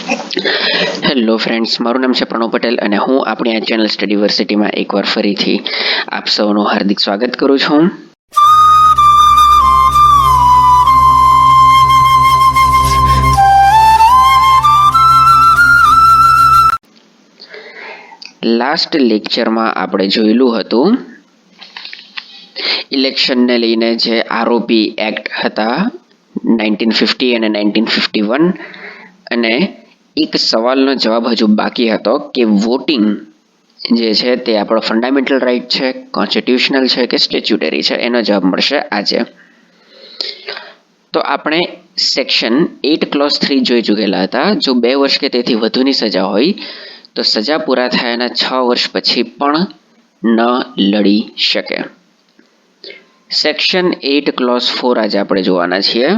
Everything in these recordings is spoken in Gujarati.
હેલો ફ્રેન્ડ્સ, મારું નામ છે પ્રણવ પટેલ અને હું આપણી આ ચેનલ સ્ટડી વર્સિટીમાં એકવાર ફરીથી આપ સૌનું હાર્દિક સ્વાગત કરું છું. લાસ્ટ લેક્ચરમાં આપણે જોયેલું હતું ઇલેક્શનને લઈને જે આરઓપી એક્ટ હતા 1950 અને 1951, અને એક સવાલનો જવાબ હજુ બાકી હતો કે વોટિંગ જે છે તે આપણો ફંડામેન્ટલ રાઇટ છે, કોન્સ્ટિટ્યુશનલ છે કે સ્ટેચ્યુટરી છે, એનો જવાબ મળશે આજે. તો આપણે સેક્શન 8 ક્લોઝ 3 જોઈ ચૂકેલા હતા. જો 2 વર્ષ કે તેથી વધુની સજા હોય તો સજા પૂરા થયાના 6 વર્ષ પછી પણ ન લડી શકે. સેક્શન 8 ક્લોઝ 4 આજે આપણે જોવાના છીએ.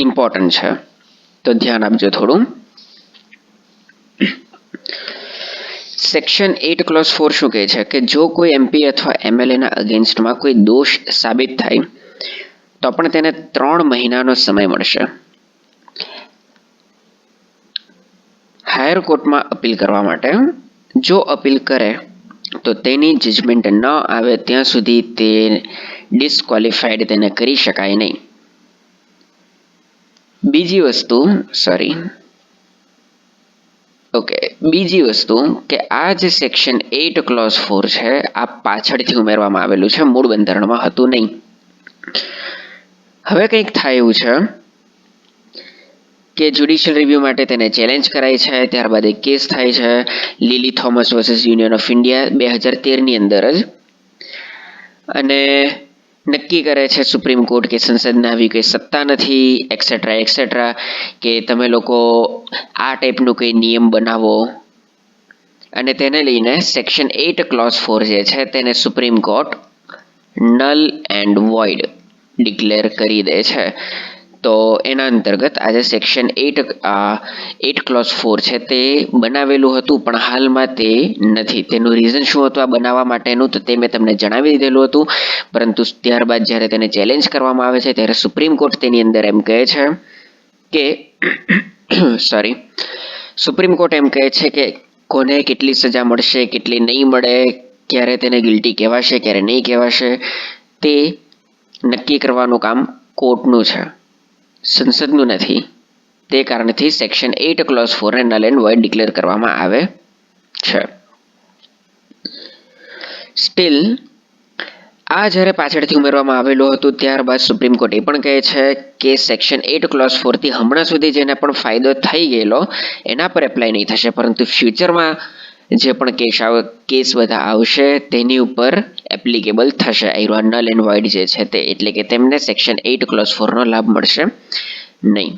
ઇમ્પોર્ટન્ટ છે, તો ધ્યાન આપજો થોડું. સેક્શન 8 ક્લોઝ 4 શું કહે છે કે જો કોઈ એમપી અથવા એમએલએના અગેન્સ્ટમાં કોઈ દોષ સાબિત થાય તો પણ તેને 3 મહિનાનો સમય મળશે હાયર કોર્ટમાં અપીલ કરવા માટે. જો અપીલ કરે તો તેની જજમેન્ટ ન આવે ત્યાં સુધી તે ડિસ્ક્વોલિફાઈડ તેને કરી શકાય નહીં. બીજી વસ્તુ કે આ જે સેક્શન 8 ક્લોઝ 4 છે આ પાછળથી ઉમેરવામાં આવેલું છે, મૂળ બંધારણમાં હતું નહીં. હવે કંઈક થાય એવું છે કે જ્યુડિશિયલ રિવ્યુ માટે તેને ચેલેન્જ કરાય છે. ત્યારબાદ એક કેસ થાય છે Lily Thomas versus union of India 2013ની અંદર જ, અને નક્કી કરે છે સુપ્રીમ કોર્ટ કે સંસદને આવી કોઈ સત્તા નથી એક્સેટ્રા કે તમે લોકો આ ટાઈપનું કંઈ નિયમ બનાવો, અને તેને લઈને સેક્શન 8 ક્લોઝ 4 જે છે તેને supreme court null and void declare કરી દે છે. તો એના અંતર્ગત આજે સેક્શન 8 ક્લોઝ 4 છે તે બનાવેલું હતું પણ હાલમાં તે નથી. તેનું રીઝન શું હતું આ બનાવવા માટેનું, તો તે મેં તમને જણાવી દીધેલું હતું, પરંતુ ત્યારબાદ જ્યારે તેને ચેલેન્જ કરવામાં આવે છે ત્યારે સુપ્રીમ કોર્ટ તેની અંદર એમ કહે છે કે સુપ્રીમ કોર્ટ એમ કહે છે કે કોને કેટલી સજા મળશે, કેટલી નહીં મળે, ક્યારે તેને ગિલ્ટી કહેવાશે, ક્યારે નહીં કહેવાશે, તે નક્કી કરવાનું કામ કોર્ટનું છે, સંસદનું નથી. તે કારણથી સેક્શન 8 ક્લોઝ 4 ને નલ એન્ડ વોઇડ ડિક્લેર કરવામાં આવે છે. સ્ટીલ આ જ્યારે પાછળથી ઉમેરવામાં આવેલું હતું ત્યારબાદ સુપ્રીમ કોર્ટ એ પણ કહે છે કે સેક્શન 8 ક્લોઝ 4 થી હમણાં સુધી જેને પણ ફાયદો થઈ ગયેલો એના પર એપ્લાય નહીં થશે, પરંતુ ફ્યુચરમાં જે પણ કેસ બધા આવશે તેની ઉપર એપ્લિકેબલ થશે આ નલ એન્ડ વોઇડ જે છે તે, એટલે કે તેમને સેક્શન 8 ક્લોઝ 4 નો લાભ મળશે નહીં.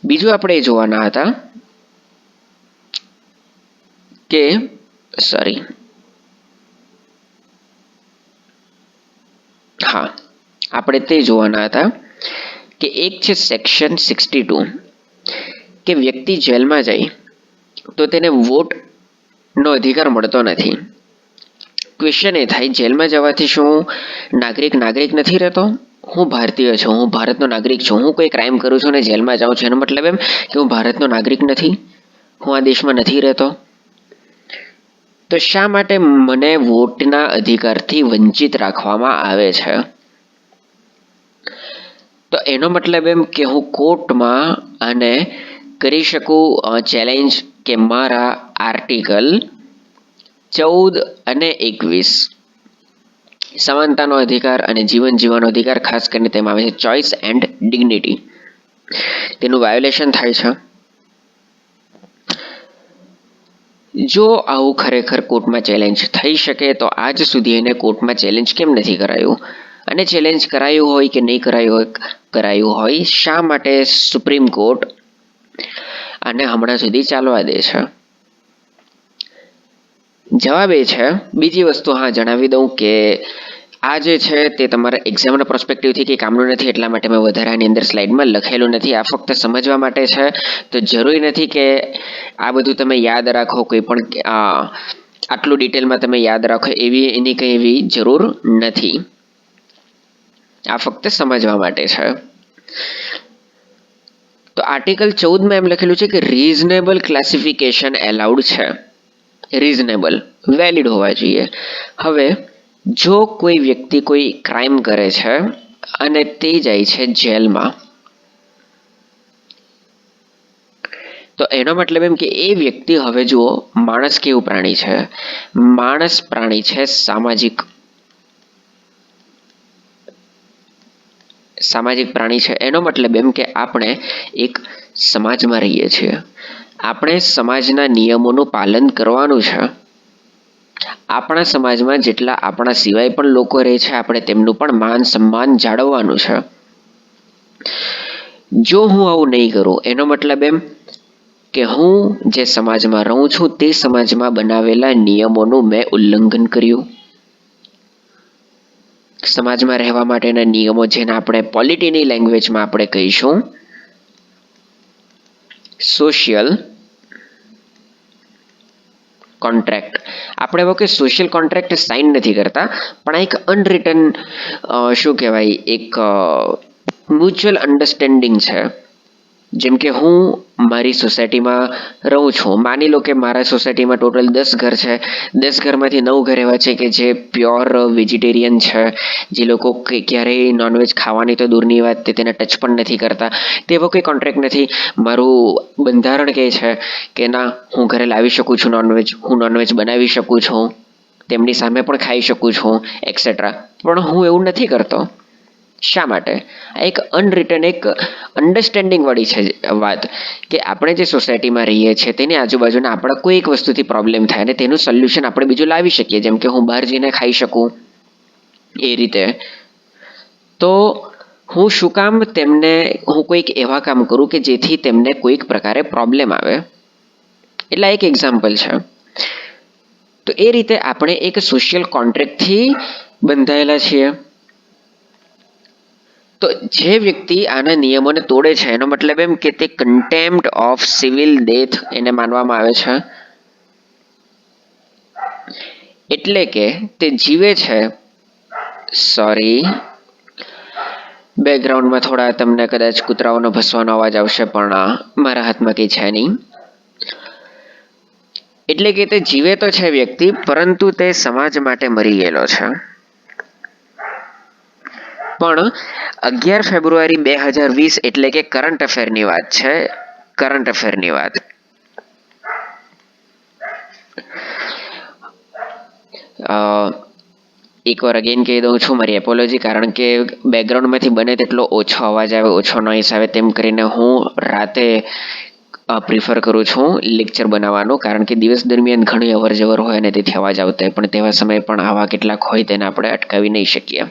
બીજું આપણે એ જોવાના હતા કે આપણે તે જોવાના હતા કે એક છે સેક્શન 62 કે વ્યક્તિ જેલમાં જાય તો તેને વોટનો અધિકાર મળતો નથી. ક્વેશ્ચન એ થાય જેલમાં જવાથી શું નાગરિક નથી રહેતો? હું ભારતીય છું, હું ભારતનો નાગરિક છું, હું કોઈ ક્રાઇમ કરું છું અને જેલમાં જાઉં છું એનો મતલબ એમ કે હું ભારતનો નાગરિક નથી, હું આ દેશમાં નથી રહેતો. તો શા માટે મને વોટના અધિકારથી વંચિત રાખવામાં આવે છે? તો એનો મતલબ એમ કે હું કોર્ટમાં આને કરી શકું ચેલેન્જ કે મારા આર્ટિકલ 14 અને 21 સમાનતાનો અધિકાર અને જીવન જીવવાનો અધિકાર, ખાસ કરીને તેમાં આવે છે ચોઇસ એન્ડ ડિગ્નિટી, તેનું વાયોલેશન થાય છે. જો આવું ખરેખર કોર્ટમાં ચેલેન્જ થઈ શકે તો આજ સુધી એને કોર્ટમાં ચેલેન્જ કેમ નથી કરાયું? અને ચેલેન્જ કરાયું હોય કે નહીં કરાયું હોય શા માટે સુપ્રીમ કોર્ટ આને હમણાં સુધી ચાલવા દે છે? જવાબ એ છે, બીજી વસ્તુ જણાવી દઉં કે આ જે છે તે તમારા એક્ઝામના પ્રોસ્પેક્ટિવથી કંઈ કામનું નથી, એટલા માટે મેં વધારે આની અંદર સ્લાઇડમાં લખેલું નથી. આ ફક્ત સમજવા માટે છે, તો જરૂરી નથી કે આ બધું તમે યાદ રાખો, કોઈ પણ આટલું ડિટેલમાં તમે યાદ રાખો એની કંઈ એવી જરૂર નથી. આ ફક્ત સમજવા માટે છે. તો આર્ટિકલ 14 એમ લખેલું છે કે રીઝનેબલ ક્લાસિફિકેશન એલાઉડ છે. રીઝનેબલ, વેલિડ હોવા જોઈએ. હવે જો કોઈ વ્યક્તિ કોઈ ક્રાઇમ કરે છે અને તે જાય છે જેલમાં, તો એનો મતલબ એમ કે એ વ્યક્તિ, હવે જુઓ, માણસ કેવું પ્રાણી છે? માણસ પ્રાણી છે સામાજિક પ્રાણી છે. એનો મતલબ એમ કે આપણે એક સમાજમાં રહીએ છીએ, આપણે સમાજના નિયમોનું પાલન કરવાનું છે. આપણા સમાજમાં જેટલા આપણા સિવાય પણ લોકો રહે છે, આપણે તેમનું પણ માન સન્માન જાળવવાનું છે. જો હું આવું નહીં કરું, એનો મતલબ એમ કે હું જે સમાજમાં રહું છું તે સમાજમાં બનાવેલા નિયમોનું મેં ઉલ્લંઘન કર્યું. સમાજમાં રહેવા માટેના નિયમો, જેને આપણે પોલિટીની લેંગ્વેજમાં આપણે કહીશું સોશિયલ કોન્ટ્રાક્ટ. આપણે એવો કે સોશિયલ કોન્ટ્રાક્ટ સાઇન નથી કરતા, પણ એક અનરિટન શું કહેવાય, એક મ્યુચ્યુઅલ અન્ડરસ્ટેન્ડિંગ છે. જેમ કે હું મારી સોસાયટીમાં રહું છું, માની લો કે મારા સોસાયટીમાં ટોટલ 10 ઘર છે. 10 ઘરમાંથી 9 ઘર એવા છે કે જે પ્યોર વેજીટેરિયન છે, જે લોકો ક્યારેય નોનવેજ ખાવાની તો દૂરની વાત, તેને ટચ પણ નથી કરતા. તેવો કોઈ કોન્ટ્રાક્ટ નથી. મારું બંધારણ કહે છે કે ના, હું ઘરે લાવી શકું છું નોનવેજ, હું નોનવેજ બનાવી શકું છું, તેમની સામે પણ ખાઈ શકું છું, એક્સેટ્રા. પણ હું એવું નથી કરતો. શા માટે? એક અનરિટન, એક અન્ડરસ્ટેન્ડિંગ વાળી છે વાત, કે આપણે જે સોસાયટીમાં રહીએ છીએ તેની આજુબાજુના આપણા કોઈ એક વસ્તુથી પ્રોબ્લેમ થાય અને તેનું સોલ્યુશન આપણે બીજું લાવી શકીએ, જેમ કે હું બહાર જઈને ખાઈ શકું એ રીતે. તો હું શું કામ હું કોઈક એવા કામ કરું કે જેથી તેમને કોઈક પ્રકારે પ્રોબ્લેમ આવે? એટલે એક એક્ઝામ્પલ છે. તો એ રીતે આપણે એક સોશિયલ કોન્ટ્રાક્ટથી બંધાયેલા છીએ. તો જે વ્યક્તિ આના નિયમોને તોડે છે, એનો મતલબ એમ કે તે કન્ટેમ્પ્ટ ઓફ સિવિલ ડેથ એને માનવામાં આવે છે. એટલે કે તે જીવે છે, સોરી, બેકગ્રાઉન્ડમાં થોડા તમને કદાચ કૂતરાઓનો ભસવાનો અવાજ આવશે, પણ મારા હાથમાં કંઈ છે નહીં. એટલે કે તે જીવે તો છે વ્યક્તિ, પરંતુ તે સમાજ માટે મરી ગયેલો છે. પણ 11 ફેબ્રુઆરી 2020 એટલે કે કરંટ અફેરની વાત છે. કરંટ અફેરની વાત. એકવાર અગેન કહી દઉં છું, મારી એપોલોજી, કારણ કે બેકગ્રાઉન્ડમાંથી બને તેટલો ઓછો અવાજ આવે, ઓછો નોઈસ આવે, તેમ કરીને હું રાતે પ્રિફર કરું છું લેક્ચર બનાવવાનું, કારણ કે દિવસ દરમિયાન ઘણી અવર જવર હોય અને તેથી અવાજ આવતો હોય, પણ તેવા સમયે પણ આવા કેટલાક હોય તેને આપણે અટકાવી નહીં શકીએ.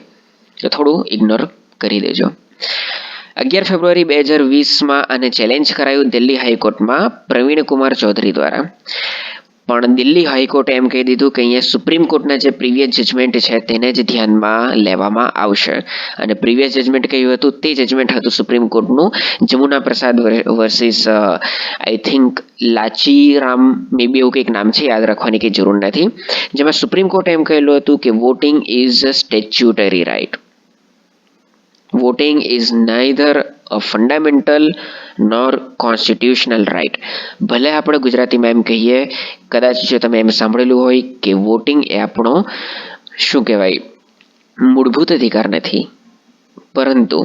તો થોડું ઇગ્નોર કરી દેજો. 11 ફેબ્રુઆરી 2020માં આને ચેલેન્જ કરાયું દિલ્હી હાઈકોર્ટમાં પ્રવીણ કુમાર ચૌધરી દ્વારા. પણ દિલ્હી હાઈકોર્ટે એમ કહી દીધું કે અહીંયા સુપ્રીમ કોર્ટના જે પ્રીવિયસ જજમેન્ટ છે તેને જ ધ્યાનમાં લેવામાં આવશે. અને પ્રીવિયસ જજમેન્ટ કયું હતું? તે જજમેન્ટ હતું supreme કોર્ટનું Jamuna Prasad versus I think લાચીરામ, મે બી એવું કંઈક નામ છે, યાદ રાખવાની કંઈ જરૂર નથી. જેમાં સુપ્રીમ કોર્ટે એમ કહેલું હતું કે voting is a statutory right. Voting is neither a fundamental nor constitutional right. ભલે આપણે ગુજરાતીમાં એમ કહીએ, કદાચ જો તમે એમ સાંભળેલું હોય કે વોટિંગ એ આપણો શું કહેવાય, મૂળભૂત અધિકાર નથી, પરંતુ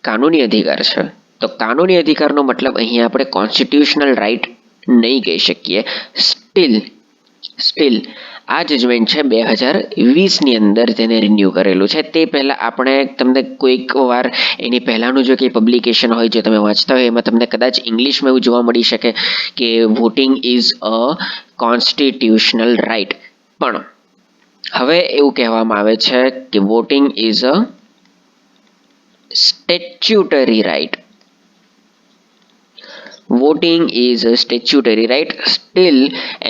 કાનૂની અધિકાર છે. તો કાનૂની અધિકારનો મતલબ અહીંયા આપણે કોન્સ્ટિટ્યુશનલ રાઇટ નહીં કહી શકીએ. સ્ટીલ આ જજમેન્ટ છે 2020ની અંદર તેને રિન્યૂ કરેલું છે. તે પહેલાં આપણે તમને કોઈક વાર એની પહેલાંનું જો કંઈ પબ્લિકેશન હોય, જો તમે વાંચતા હોય, એમાં તમને કદાચ ઇંગ્લિશમાં એવું જોવા મળી શકે કે voting is a constitutional right. પણ હવે એવું કહેવામાં આવે છે કે voting is a statutory right. Voting is a statutory right. Still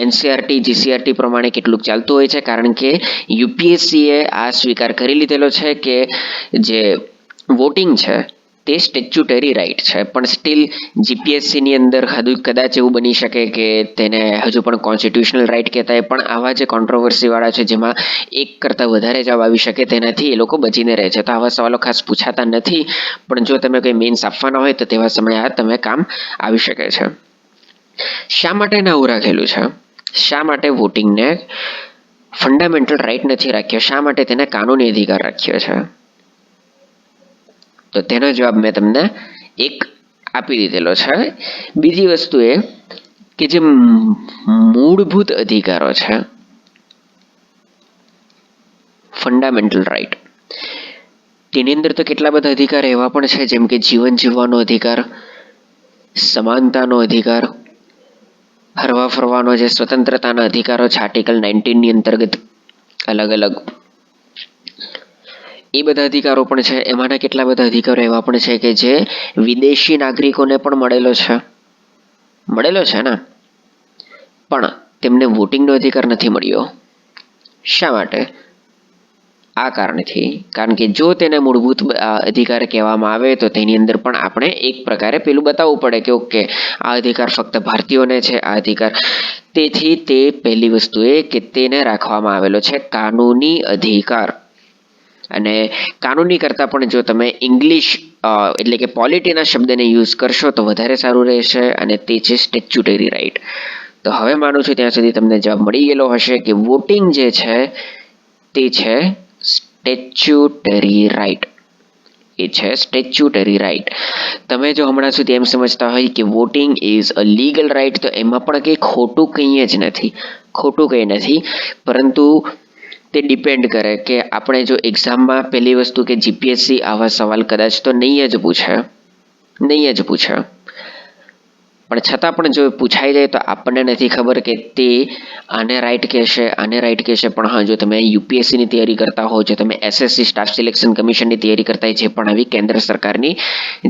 NCERT, GCERT પ્રમાણે કેટલુંક ચાલતું હોય છે, કારણ કે યુપીએસસીએ આ સ્વીકાર કરી લીધેલો છે કે જે વોટિંગ છે તે સ્ટેચ્યુટરી રાઇટ છે. પણ સ્ટીલ જીપીએસસીની અંદર કદાચ એવું બની શકે કે તેને હજુ પણ કોન્સ્ટિટ્યુશનલ રાઇટ કહેતા હોય, પણ આવા જે કોન્ટ્રોવર્સીવાળા છે જેમાં એક કરતાં વધારે જવાબ આવી શકે તેનાથી એ લોકો બચીને રહે છે. તો આવા સવાલો ખાસ પૂછાતા નથી, પણ જો તમે કોઈ મેઇન્સ આપવાના હોય તો તેવા સમયે આ તમે કામ આવી શકે છે. શા માટે આવું રાખેલું છે? શા માટે વોટિંગને ફંડામેન્ટલ રાઇટ નથી રાખ્યો? શા માટે તેને કાનૂની અધિકાર રાખ્યો છે? તો તેનો જવાબ મેં તમને એક આપી દીધેલો છે. બીજી વસ્તુ એ કે જે મૂળભૂત અધિકારો છે, ફંડામેન્ટલ રાઇટ, તેની અંદર તો કેટલા બધા અધિકાર એવા પણ છે જેમ કે જીવન જીવવાનો અધિકાર, સમાનતાનો અધિકાર, હરવા ફરવાનો જે સ્વતંત્રતાના અધિકારો છે આર્ટિકલ 19 ની અંતર્ગત અલગ અલગ, એ બધા અધિકારો પણ છે. એમાંના કેટલા બધા અધિકારો એવા પણ છે કે જે વિદેશી નાગરિકોને પણ મળેલો છે ને, પણ તેમને વોટિંગનો અધિકાર નથી મળ્યો. શા માટે? આ કારણથી, કારણ કે જો તેને મૂળભૂત અધિકાર કહેવામાં આવે તો તેની અંદર પણ આપણે એક પ્રકારે પેલું બતાવવું પડે કે ઓકે, આ અધિકાર ફક્ત ભારતીયોને છે, આ અધિકાર. તેથી તે પહેલી વસ્તુ એ કે તેને રાખવામાં આવેલો છે કાનૂની અધિકાર. અને કાનૂની કરતાં પણ જો તમે ઇંગ્લિશ એટલે કે પોલિટીના શબ્દને યુઝ કરશો તો વધારે સારું રહેશે, અને તે છે સ્ટેચ્યુટરી રાઇટ. તો હવે માનું છું ત્યાં સુધી તમને જવાબ મળી ગયેલો હશે કે વોટિંગ જે છે તે છે સ્ટેચ્યુટરી રાઇટ. એ છે સ્ટેચ્યુટરી રાઇટ. તમે જો હમણાં સુધી એમ સમજતા હોય કે voting is a legal right, તો એમાં પણ કંઈ ખોટું કંઈ જ નથી, પરંતુ તે ડિપેન્ડ કરે કે આપણે જો એક્ઝામમાં પહેલી વસ્તુ કે જીપીએસસી આવા સવાલ કદાચ તો નહીં જ પૂછે, પણ છતાં પણ જો પૂછાઈ જાય તો આપણને નથી ખબર કે તે આને રાઇટ કહેશે. પણ હા, જો તમે યુપીએસસીની તૈયારી કરતા હો, જો તમે એસએસસી સ્ટાફ સિલેક્શન કમિશનની તૈયારી કરતા હોય, જે પણ આવી કેન્દ્ર સરકારની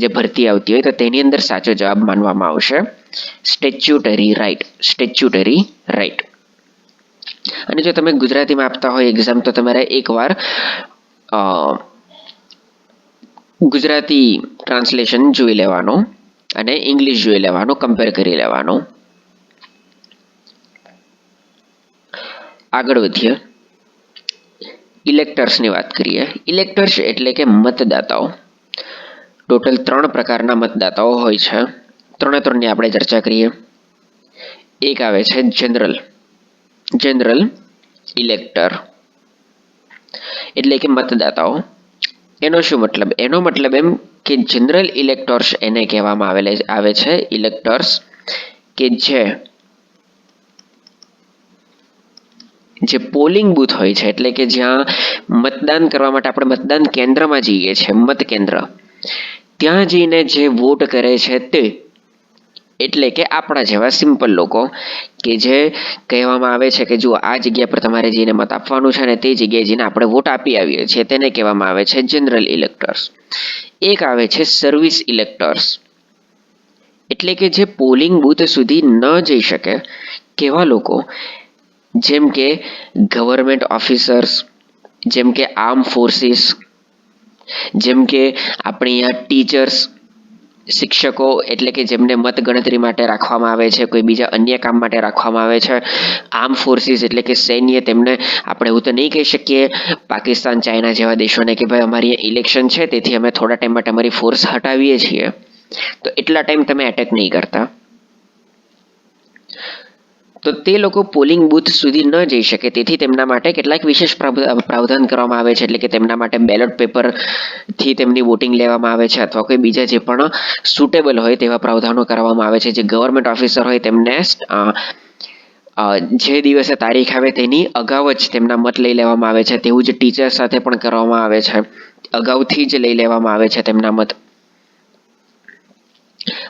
જે ભરતી આવતી હોય, તો તેની અંદર સાચો જવાબ માનવામાં આવશે સ્ટેચ્યુટરી રાઇટ. અને જો તમે ગુજરાતીમાં આપતા હોય એક્ઝામ તો તમારે એકવાર ગુજરાતી ટ્રાન્સલેશન જોઈ લેવાનું અને ઇંગ્લિશ જોઈ લેવાનું, કમ્પેર કરી લેવાનું. આગળ વધીએ, ઇલેક્ટર્સની વાત કરીએ. ઇલેક્ટર્સ એટલે કે મતદાતાઓ. ટોટલ 3 પ્રકારના મતદાતાઓ હોય છે. 3ની આપણે ચર્ચા કરીએ. એક આવે છે જનરલ ઇલેક્ટર, એટલે કે મતદાતાઓ. એનો શું મતલબ? એનો મતલબ એમ કે જનરલ ઇલેક્ટર્સ એને કહેવામાં આવે છે, ઇલેક્ટર્સ કે જે પોલિંગ બૂથ હોય છે, એટલે કે જ્યાં મતદાન કરવા માટે આપણે મતદાન કેન્દ્રમાં જઈએ છીએ, મત કેન્દ્ર, ત્યાં જઈને જે વોટ કરે છે તે, એટલે કે આપણા જેવા સિમ્પલ લોકો કે જે કહેવામાં આવે છે કે જો આ જગ્યા પર તમારે જઈને મત આપવાનું છે અને તે જગ્યાએ જઈને આપણે વોટ આપી આવીએ છીએ, તેને કહેવામાં આવે છે જનરલ ઇલેક્ટર્સ. એક આવે છે સર્વિસ ઇલેક્ટર્સ, એટલે કે જે પોલિંગ બૂથ સુધી ન જઈ શકે કેવા લોકો, જેમ કે ગવર્મેન્ટ ઓફિસર્સ, જેમ કે આર્મ ફોર્સિસ, જેમ કે આપણે અહીંયા ટીચર્સ, શિક્ષકો, એટલે કે જેમને મત ગણતરી માટે રાખવામાં આવે છે, કોઈ બીજા અન્ય કામ માટે રાખવામાં આવે છે. આર્મ ફોર્સિસ એટલે કે સૈન્ય, તેમને આપણે એવું તો નહીં કહી શકીએ પાકિસ્તાન, ચાઇના જેવા દેશોને કે ભાઈ અમારી ઇલેક્શન છે તેથી અમે થોડા ટાઈમ માટે અમારી ફોર્સ હટાવીએ છીએ, તો એટલા ટાઈમ તમે એટેક નહીં કરતા. તો તે લોકો પોલિંગ બૂથ સુધી ન જઈ શકે, તેથી તેમના માટે કેટલાક વિશેષ પ્રાવધાન કરવામાં આવે છે, એટલે કે તેમના માટે બેલેટ પેપરથી તેમની વોટિંગ લેવામાં આવે છે, અથવા કોઈ બીજા જે પણ સુટેબલ હોય તેવા પ્રાવધાનો કરવામાં આવે છે. જે ગવર્મેન્ટ ઓફિસર હોય તેમને જે દિવસે તારીખ આવે તેની અગાઉ જ તેમના મત લઈ લેવામાં આવે છે. તેવું જ ટીચર સાથે પણ કરવામાં આવે છે, અગાઉથી જ લઈ લેવામાં આવે છે તેમના મત.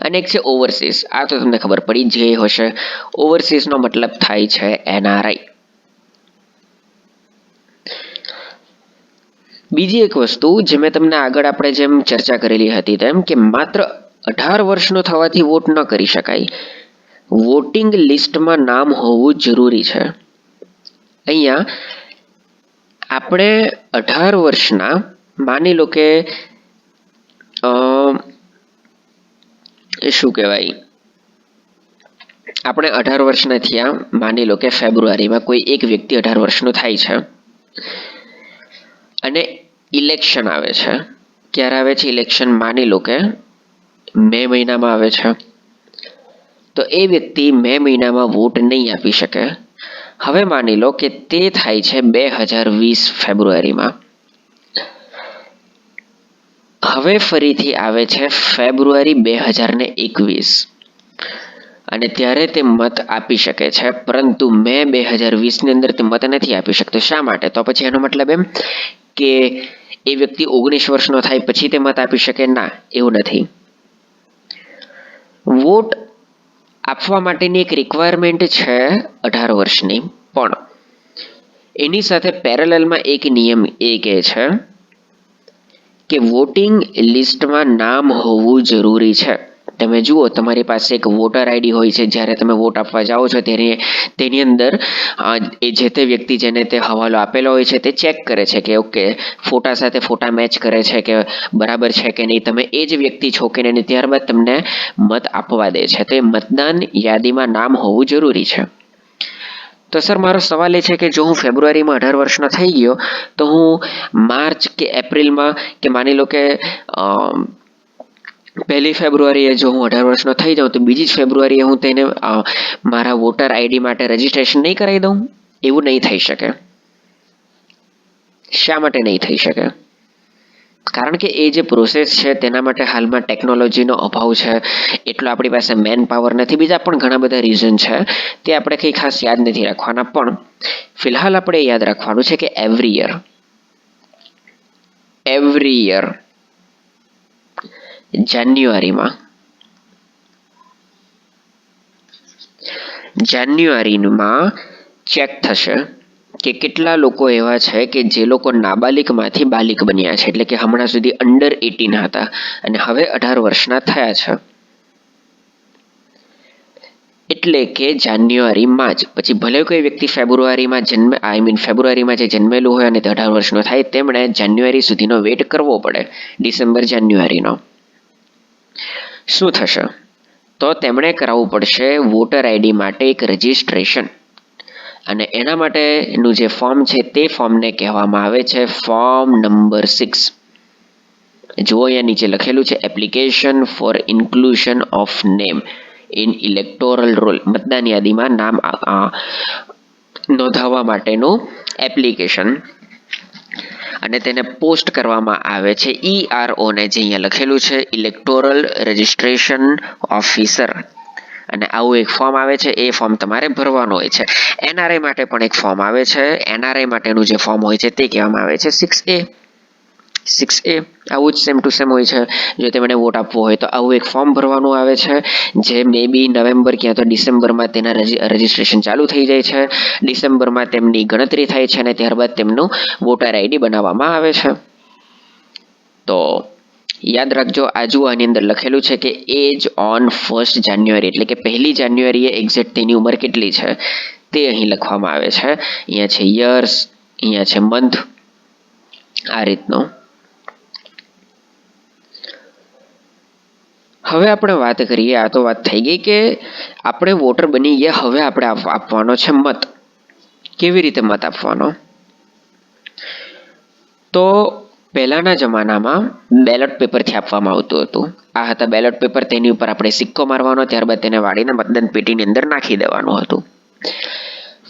અને એક છે ઓવરસીઝ. આ તો તમને ખબર પડી જ ગઈ હશે. ઓવરસીઝનો મતલબ થાય છે એનઆરઆઈ. બીજી એક વસ્તુ જે મેં તમને આગળ આપણે જેમ ચર્ચા કરેલી હતી તેમ, કે માત્ર 18 વર્ષનો થવાથી વોટ ન કરી શકાય, વોટિંગ લિસ્ટમાં નામ હોવું જરૂરી છે. અહીંયા આપણે 18 વર્ષના, માની લો કે શું કહેવાય, આપણે 18 વર્ષના થયા, માની લો કે ફેબ્રુઆરીમાં કોઈ એક વ્યક્તિ 18 વર્ષનો થાય છે અને ઇલેક્શન આવે છે. ક્યારે આવે છે ઇલેક્શન? માની લો કે મે મહિનામાં આવે છે. તો એ વ્યક્તિ મે મહિનામાં વોટ નહીં આપી શકે. હવે માની લો કે તે થાય છે 2020 ફેબ્રુઆરીમાં. હવે ફરીથી આવે છે ફેબ્રુઆરી 2021 અને ત્યારે તે મત આપી શકે છે, પરંતુ મે 2020 ની અંદર તે મત નથી આપી શકતો. શા માટે? તો પછી એનો મતલબ એમ કે એ વ્યક્તિ 19 વર્ષનો થાય પછી તે મત આપી શકે? ના, એવું નથી. વોટ આપવા માટેની એક રિક્વાયરમેન્ટ છે 18 વર્ષની, પણ એની સાથે પેરેલલમાં એક નિયમ એ કહે છે કે વોટિંગ લિસ્ટમાં નામ હોવું જરૂરી છે. તમે જુઓ, તમારી પાસે એક વોટર આઈડી હોય છે. જ્યારે તમે વોટ આપવા જાઓ છો તેની અંદર એ જે તે વ્યક્તિ જેને તે હવાલો આપેલો હોય છે તે ચેક કરે છે કે ઓકે, ફોટા સાથે ફોટા મેચ કરે છે કે બરાબર છે કે નહીં, તમે એ જ વ્યક્તિ છો કે નહીં, ત્યારબાદ તમને મત આપવા દે છે. તો એ મતદાન યાદીમાં નામ હોવું જરૂરી છે. તો સર, મારો સવાલ એ છે કે જો હું ફેબ્રુઆરીમાં 18 વર્ષનો થઈ ગયો તો હું માર્ચ કે એપ્રિલમાં કે માની લો કે 1 ફેબ્રુઆરીએ જો હું 18 વર્ષનો થઈ જાઉં તો 2 ફેબ્રુઆરીએ હું તેને મારા વોટર આઈડી માટે રજીસ્ટ્રેશન નહીં કરાવી દઉં? એવું નહીં થઈ શકે. શા માટે નહીં થઈ શકે? કારણ કે એ જે પ્રોસેસ છે તેના માટે હાલમાં ટેકનોલોજીનો અભાવ છે, એટલો આપણી પાસે મેન પાવર નથી. બીજા પણ ઘણા બધા રીઝન છે, તે આપણે કંઈ ખાસ યાદ નથી રાખવાના. પણ ફિલહાલ આપણે યાદ રાખવાનું છે કે એવરી યર જાન્યુઆરીમાં ચેક થશે કે કેટલા લોકો એવા છે કે જે લોકો નાબાલિગમાંથી બાલિગ બન્યા છે, એટલે કે હમણાં સુધી અંડર 18 હતા અને હવે 18 વર્ષના થયા છે. એટલે કે જાન્યુઆરીમાં જ. પછી ભલે કોઈ વ્યક્તિ ફેબ્રુઆરીમાં જે જન્મેલું હોય અને તે 18 વર્ષનો થાય, તેમણે જાન્યુઆરી સુધીનો વેટ કરવો પડે, ડિસેમ્બર જાન્યુઆરીનો. શું થશે? તો તેમણે કરાવવું પડશે વોટર આઈડી માટે એક રજિસ્ટ્રેશન, અને એના માટેનું જે ફોર્મ છે તે ફોર્મને કહેવામાં આવે છે ફોર્મ નંબર 6. જુઓ, અહીંયા નીચે લખેલું છે application for inclusion of name in electoral roll. મતદાન યાદીમાં નામ નોંધાવવા માટેનું એપ્લિકેશન, અને તેને પોસ્ટ કરવામાં આવે છે ERO ને, જે અહીંયા લખેલું છે ઇલેક્ટોરલ રજિસ્ટ્રેશન ઓફિસર. અને આવું એક ફોર્મ આવે છે, એ ફોર્મ તમારે ભરવાનું હોય છે. NRI માટે પણ એક ફોર્મ આવે છે. NRI માટેનું જે ફોર્મ હોય છે તે કહેવામાં આવે છે 6A. આવું જ સેમ ટુ સેમ હોય છે. જો તેમણે વોટ આપવો હોય તો આવું એક ફોર્મ ભરવાનું આવે છે, જે મે બી નવેમ્બર ક્યાં તો ડિસેમ્બરમાં તેના રજિસ્ટ્રેશન ચાલુ થઈ જાય છે. ડિસેમ્બરમાં તેમની ગણતરી થાય છે અને ત્યારબાદ તેમનું વોટર આઈડી બનાવવામાં આવે છે. તો યાદ રાખજો, આની અંદર લખેલું છે કે એજ ઓન 1 જાન્યુઆરી, એટલે કે 1 જાન્યુઆરીએ એક્ઝેક્ટ તેની ઉંમર કેટલી છે તે અહીં લખવામાં આવે છે. અહીંયા છે યર્સ, અહીંયા છે મંથ, આ રીતનો. હવે આપણે વાત કરીએ, આ તો વાત થઈ ગઈ કે આપણે વોટર બની ગયા, હવે આપણે આપવાનો છે મત. કેવી રીતે મત આપવાનો? તો પહેલાના જમાનામાં બેલેટ પેપરથી આપવામાં આવતું હતું. આ હતા બેલેટ પેપર. તેની ઉપર આપણે સિક્કો મારવાનો, ત્યારબાદ તેને વાળીને મતદાન પેટીની અંદર નાખી દેવાનું હતું.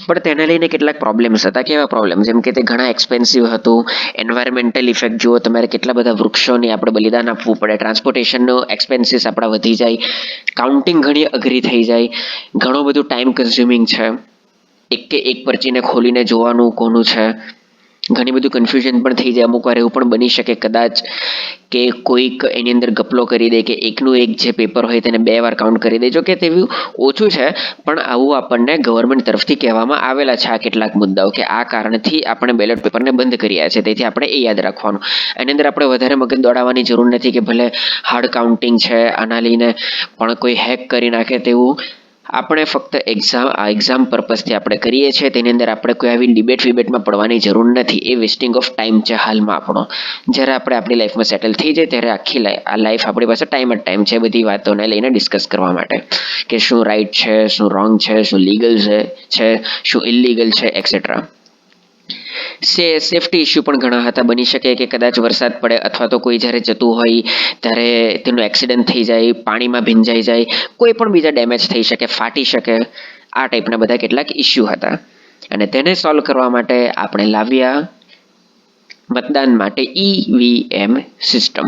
પણ તેને લઈને કેટલાક પ્રોબ્લેમ્સ હતા. કેવા પ્રોબ્લેમ? જેમ કે તે ઘણા એક્સપેન્સિવ હતું. એન્વાયરમેન્ટલ ઇફેક્ટ જુઓ, તમારે કેટલા બધા વૃક્ષોની આપણે બલિદાન આપવું પડે. ટ્રાન્સપોર્ટેશનનો એક્સપેન્સીસ આપણા વધી જાય. કાઉન્ટિંગ ઘણી અઘરી થઈ જાય. ઘણું બધું ટાઈમ કન્ઝ્યુમિંગ છે. એક પરચીને ખોલીને જોવાનું કોનું છે. ઘણી બધું કન્ફ્યુઝન પણ થઈ જાય. અમુક વાર એવું પણ બની શકે કદાચ કે કોઈક એની અંદર ગપલો કરી દે કે એકનું એક જે પેપર હોય તેને 2 વાર કાઉન્ટ કરી દે. જો કે તેવું ઓછું છે, પણ આવું આપણને ગવર્મેન્ટ તરફથી કહેવામાં આવેલા છે આ કેટલાક મુદ્દાઓ, કે આ કારણથી આપણે બેલેટ પેપરને બંધ કર્યા છે. તેથી આપણે એ યાદ રાખવાનું. એની અંદર આપણે વધારે મગજ દોડાવવાની જરૂર નથી કે ભલે હાર્ડ કાઉન્ટિંગ છે, આના લઈને પણ કોઈ હેક કરી નાખે તેવું આપણે ફક્ત એક્ઝામ પર્પઝથી આપણે કરીએ છીએ, તેની અંદર આપણે કોઈ આવી ડિબેટમાં પડવાની જરૂર નથી. એ વેસ્ટિંગ ઓફ ટાઈમ છે હાલમાં આપણો. જ્યારે આપણે આપણી લાઈફમાં સેટલ થઈ જાય ત્યારે આખી લાઈફ આપણી પાસે ટાઈમ છે બધી વાતોને લઈને ડિસ્કસ કરવા માટે, કે શું રાઈટ છે, શું રોંગ છે, શું લીગલ છે, શું ઇલીગલ છે, એક્સેટ્રા. સેફટી ઇસ્યુ પણ ઘણા હતા. બની શકે કે કદાચ વરસાદ પડે અથવા તો કોઈ જ્યારે જતું હોય ત્યારે તેનું એક્સિડન્ટ થઈ જાય, પાણીમાં ભીંજાઈ જાય, કોઈ પણ બીજા ડેમેજ થઈ શકે, ફાટી શકે, આ ટાઈપના બધા કેટલાક ઇસ્યુ હતા. અને તેને સોલ્વ કરવા માટે આપણે લાવ્યા મતદાન માટે EVM સિસ્ટમ.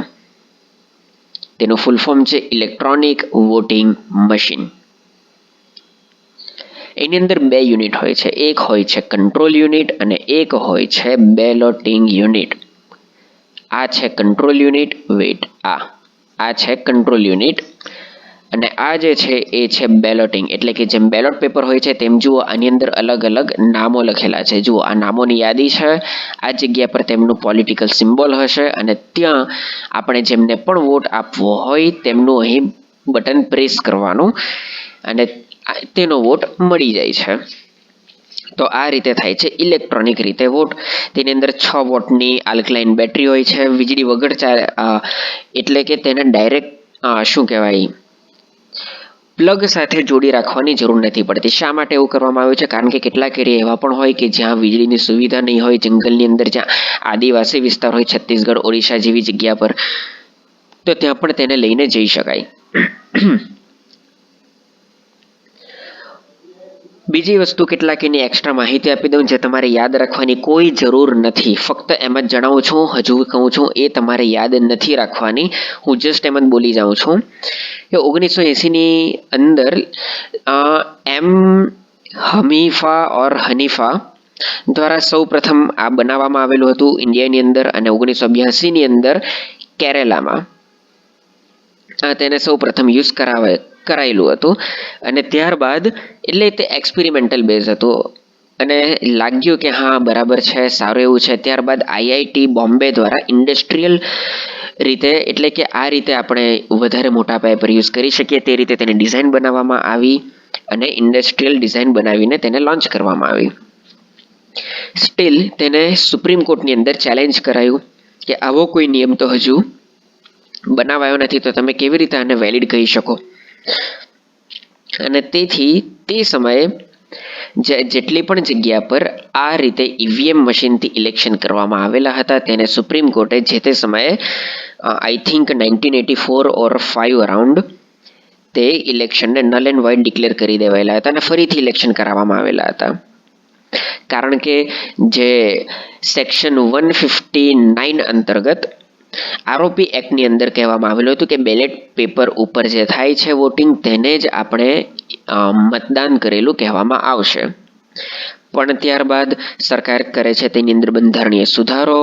તેનું ફૂલ ફોર્મ છે ઇલેક્ટ્રોનિક વોટિંગ મશીન. એની અંદર 2 યુનિટ હોય છે. એક હોય છે કંટ્રોલ યુનિટ અને એક હોય છે બેલોટિંગ યુનિટ. આ છે કંટ્રોલ યુનિટ. આ છે કંટ્રોલ યુનિટ અને આ જે છે એ છે બેલોટિંગ. એટલે કે જેમ બેલોટ પેપર હોય છે તેમ જુઓ આની અંદર અલગ અલગ નામો લખેલા છે. જુઓ આ નામોની યાદી છે. આ જગ્યા પર તેમનું પોલિટિકલ સિમ્બોલ હશે અને ત્યાં આપણે જેમને પણ વોટ આપવો હોય તેમનું અહીં બટન પ્રેસ કરવાનું અને તેનો વોટ મળી જાય છે. તો આ રીતે થાય છે ઇલેક્ટ્રોનિક રીતે વોટ. તેની અંદર 6 વોટની આલ્કલાઇન બેટરી હોય છે. વીજળી વગર એટલે કે તેને ડાયરેક્ટ શું કહેવાય પ્લગ સાથે જોડી રાખવાની જરૂર નથી પડતી. શા માટે એવું કરવામાં આવ્યું છે? કારણ કે કેટલાક એરિયા એવા પણ હોય કે જ્યાં વીજળીની સુવિધા નહીં હોય, જંગલની અંદર જ્યાં આદિવાસી વિસ્તાર હોય, છત્તીસગઢ, ઓડિશા જેવી જગ્યા પર, તો ત્યાં પણ તેને લઈને જઈ શકાય. બીજી વસ્તુ કેટલાક એની એક્સ્ટ્રા માહિતી આપી દઉં જે તમારે યાદ રાખવાની કોઈ જરૂર નથી. ફક્ત એમ જ જણાવું છું, હજુ કહું છું, એ તમારે યાદ નથી રાખવાની. હું જસ્ટ એમ જ બોલી જાઉં છું કે 1980ની અંદર હનીફા દ્વારા સૌ પ્રથમ આ બનાવવામાં આવેલું હતું ઇન્ડિયાની અંદર. અને 1982ની અંદર કેરેલામાં તેને સૌ પ્રથમ યુઝ કરાયેલું હતું. અને ત્યારબાદ એટલે તે એક્સપેરિમેન્ટલ બેઝ હતું અને લાગ્યું કે હા બરાબર છે, સારું એવું છે. ત્યારબાદ IIT બોમ્બે દ્વારા ઇન્ડસ્ટ્રીયલ રીતે, એટલે કે આ રીતે આપણે વધારે મોટા પાયે પર યુઝ કરી શકીએ તે રીતે તેની ડિઝાઇન બનાવવામાં આવી અને ઇન્ડસ્ટ્રીયલ ડિઝાઇન બનાવીને તેને લોન્ચ કરવામાં આવી. સ્ટીલ તેને સુપ્રીમ કોર્ટની અંદર ચેલેન્જ કરાયું કે આવો કોઈ નિયમ તો હજુ બનાવાયો નથી, તો તમે કેવી રીતે આને વેલિડ કહી શકો. અને તેથી તે સમયે જેટલી પણ જગ્યા પર આ રીતે EVM મશીનથી ઇલેક્શન કરવામાં આવેલા હતા તેને સુપ્રીમ કોર્ટે જે તે સમયે આઈ થિંક 1984 ઓર 5 અરાઉન્ડ તે ઇલેક્શનને નલ એન્ડ વોઇડ ડિક્લેર કરી દેવાયેલા હતા અને ફરીથી ઇલેક્શન કરાવવામાં આવેલા હતા. કારણ કે જે સેક્શન 159 અંતર્ગત આરોપી એક્ટની અંદર કહેવામાં આવેલું હતું કે બેલેટ પેપર ઉપર જે થાય છે વોટિંગ તેને જ આપણે મતદાન કરેલું કહેવામાં આવશે. પણ ત્યારબાદ સરકાર કરે છે તેની અંદર બંધારણીય સુધારો.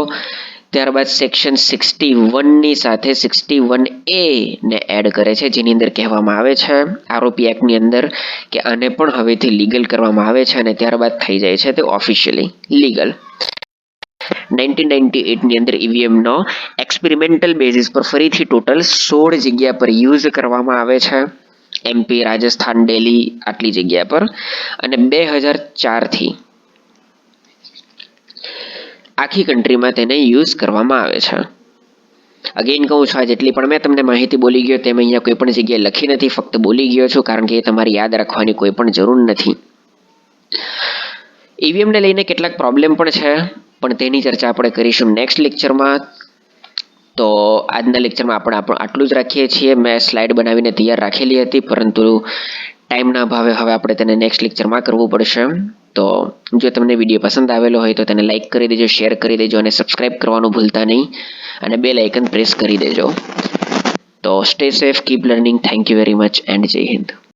ત્યારબાદ સેક્શન 61ની સાથે 61A ને એડ કરે છે જેની અંદર કહેવામાં આવે છે આરોપી એક્ટની અંદર કે આને પણ હવેથી લીગલ કરવામાં આવે છે અને ત્યારબાદ થઈ જાય છે તે ઓફિશિયલી લીગલ. 1998ની અંદર EVMનો એક્સપેરિમેન્ટલ બેઝિસ પર ફરીથી ટોટલ 16 જગ્યા પર યુઝ કરવામાં આવે છે. MP, રાજસ્થાન, દિલ્હી આટલી જગ્યા પર. અને 2004થી આખી કન્ટ્રીમાં તેને યુઝ કરવામાં આવે છે. અગેન કહું છું, આ જેટલી પણ મેં તમને માહિતી બોલી ગયો તેમ અહીંયા કોઈ પણ જગ્યાએ લખી નથી, ફક્ત બોલી ગયો છું કારણ કે એ તમારે યાદ રાખવાની કોઈ પણ જરૂર નથી. EVMને લઈને કેટલાક પ્રોબ્લેમ પણ છે પણ તેની ચર્ચા આપણે કરીશું નેક્સ્ટ લેક્ચરમાં. તો આજના લેક્ચરમાં આપણે આટલું જ રાખીએ છીએ. મેં સ્લાઇડ બનાવીને તૈયાર રાખેલી હતી પરંતુ ટાઈમના અભાવે હવે આપણે તેને નેક્સ્ટ લેક્ચરમાં કરવું પડશે. તો જો તમને વિડીયો પસંદ આવેલો હોય તો તેને લાઇક કરી દેજો, શેર કરી દેજો અને સબસ્ક્રાઇબ કરવાનું ભૂલતા નહીં અને બેલ આઇકન પ્રેસ કરી દેજો. તો stay safe, keep learning. Thank you very much and જય હિન્દ.